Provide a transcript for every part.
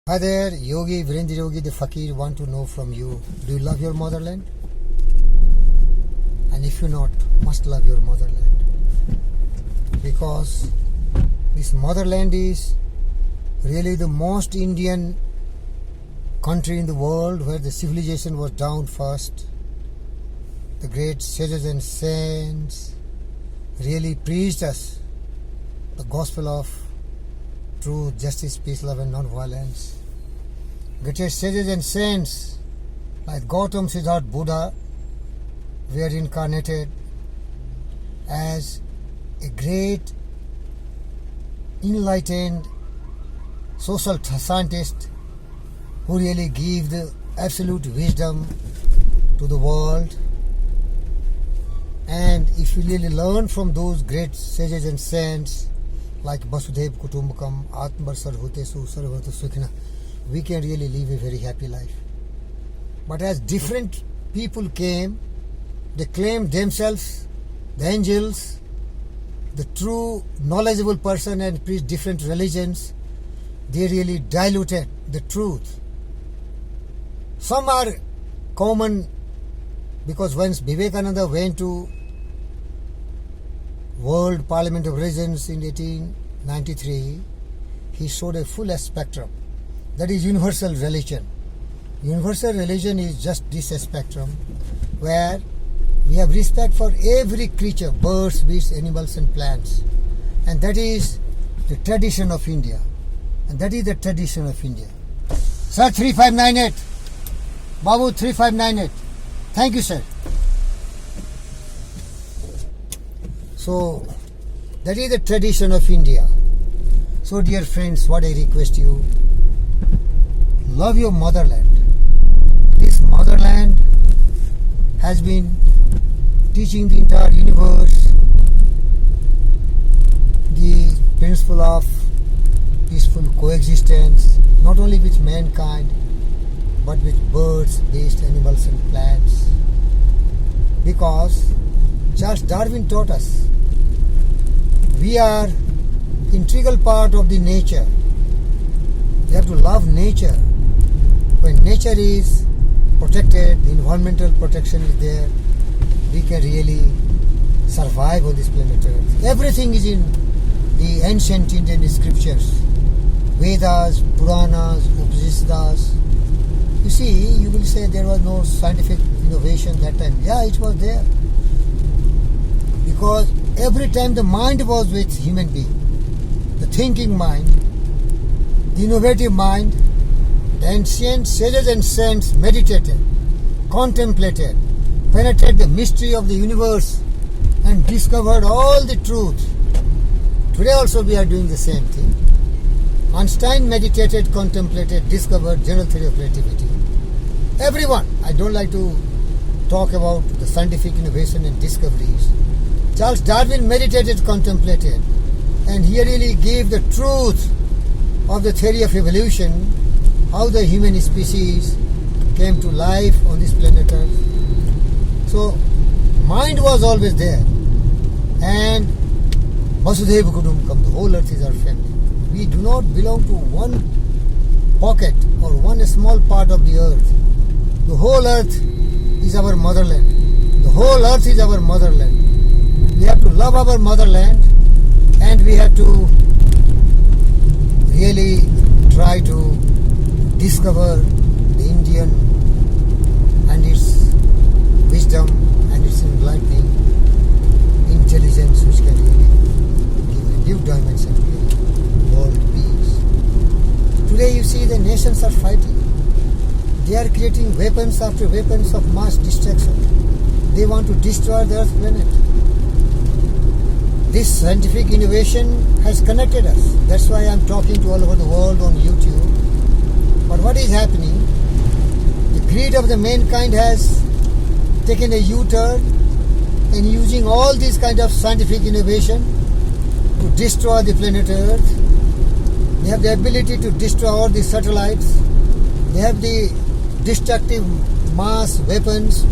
Hi there, Yogi, Virendra Yogi, the Fakir, want to know from you, do you love your motherland? And if you not, must love your motherland. Because this motherland is really the most Indian country in the world where the civilization was down first. The great sages and saints really preached us the gospel of truth, justice, peace, love and non-violence. Greatest sages and saints like Gautam Siddhartha Buddha were incarnated as a great enlightened social scientist who really gave the absolute wisdom to the world. And if you really learn from those great sages and saints like Vasudhaiva Kutumbakam, Atmar Sarvhutesu Sarvatu Sukhina, we can really live a very happy life. But as different people came, they claimed themselves the angels, the true knowledgeable person, and preached different religions. They really diluted the truth. Some are common because once Vivekananda went to World Parliament of Religions in 1893, he showed a full spectrum. That is universal religion. Universal religion is just this spectrum where we have respect for every creature, birds, beasts, animals and plants. And that is the tradition of India. And that is the tradition of India. Sir, 3598. Babu, 3598. Thank you, sir. So, that is the tradition of India. So, dear friends, what I request you, love your motherland. This motherland has been teaching the entire universe the principle of peaceful coexistence, not only with mankind, but with birds, beasts, animals and plants. Because Charles Darwin taught us, we are integral part of the nature. We have to love nature. When nature is protected, the environmental protection is there, we can really survive on this planet Earth. Everything is in the ancient Indian scriptures, Vedas, Puranas, Upanishads. You see, you will say there was no scientific innovation that time. Yeah, it was there. Because every time the mind was with human being, the thinking mind, the innovative mind, the ancient sages and saints meditated, contemplated, penetrated the mystery of the universe and discovered all the truth. Today also we are doing the same thing. Einstein meditated, contemplated, discovered general theory of relativity. Everyone, I don't like to talk about the scientific innovation and discoveries. Charles Darwin meditated, contemplated, and he really gave the truth of the theory of evolution, how the human species came to life on this planet Earth. So, mind was always there. And Vasudhaiva Kutumbakam, the whole earth is our family. We do not belong to one pocket or one small part of the earth. The whole earth is our motherland. The whole earth is our motherland. We have to love our motherland and we have to really try to discover the Indian and its wisdom and its enlightening intelligence which can really give a new dimension to the world peace. Today you see the nations are fighting. They are creating weapons after weapons of mass destruction. They want to destroy the earth planet. This scientific innovation has connected us. That's why I'm talking to all over the world on YouTube. But what is happening? The greed of the mankind has taken a U-turn and using all these kind of scientific innovation to destroy the planet Earth. They have the ability to destroy all the satellites. They have the destructive mass weapons,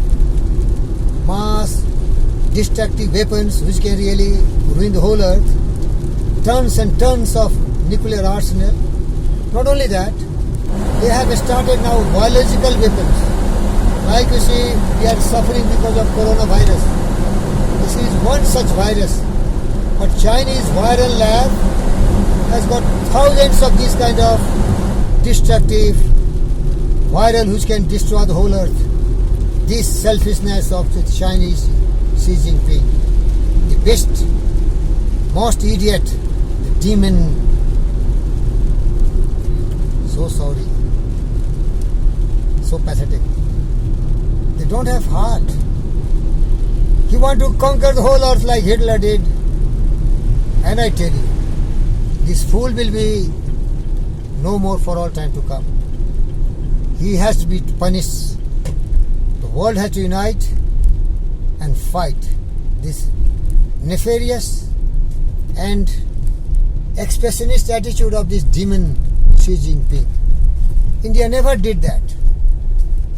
mass destructive weapons which can really ruin the whole earth. Tons and tons of nuclear arsenal. Not only that, They have started now biological weapons. Like you see, we are suffering because of coronavirus. This is one such virus. But Chinese viral lab has got thousands of these kind of destructive viral which can destroy the whole earth. This selfishness of the Chinese Xi Jinping, the best, most idiot, the demon. So sorry, so pathetic. They don't have heart. He want to conquer the whole earth like Hitler did. And I tell you, this fool will be no more for all time to come. He has to be punished. The world has to unite and fight this nefarious and expressionist attitude of this demon Xi Jinping. India never did that.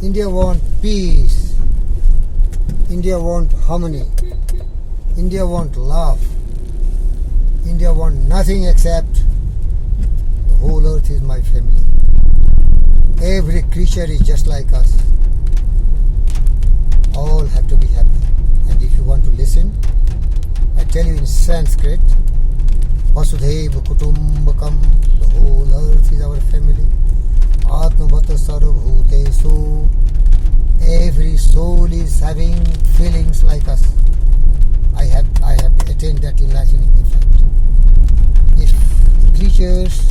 India want peace. India want harmony. India want love. India want nothing except the whole earth is my family. Every creature is just like us. All have to be happy. And if you want to listen, I tell you in Sanskrit, Vasudhaiva Kutumbakam, the whole earth is our family. Atmavata Sarvabhutesu, every soul is having feelings like us. I have attained that enlightenment in fact. If creatures,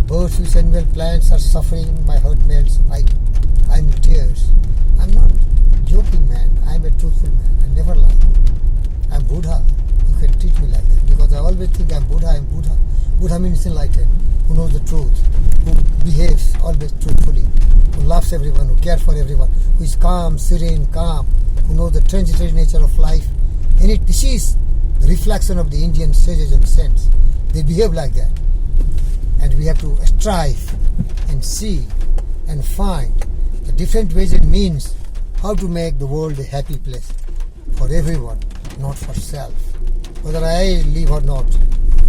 birds, fish, animal, plants are suffering, my heart melts. I'm in tears. I'm not joking, man. I'm a truthful man. I never lie. I'm Buddha. You can treat me like that because I always think I'm Buddha. I'm Buddha. Buddha means enlightened, who knows the truth, who behaves always truthfully, who loves everyone, who cares for everyone, who is calm, serene, calm, who knows the transitory nature of life. And this is the reflection of the Indian sages and saints. They behave like that. And we have to strive and see and find the different ways and means how to make the world a happy place for everyone, not for self. Whether I live or not,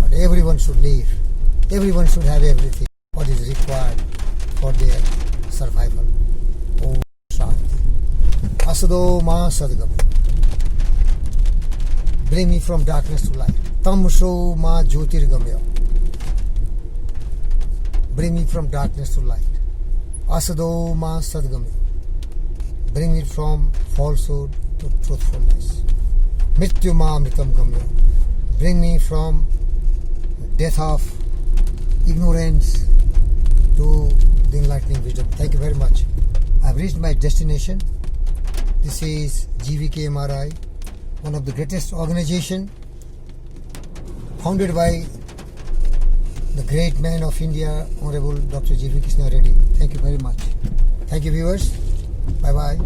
but everyone should live. Everyone should have everything what is required for their survival. Om Shanti. Asado Ma Sadgam. Bring me from darkness to light. Tamsho Ma Jyotirgamya. Bring me from darkness to light. Asado Ma Sadgamya. Bring me from falsehood to truthfulness. Mrityu Ma Mritam Gamya. Bring me from death of ignorance to the enlightening wisdom. Thank you very much. I've reached my destination. This is GVK MRI, one of the greatest organization founded by the great man of India, Honorable Dr. G.V. Krishna Reddy. Thank you very much. Thank you, viewers. Bye-bye.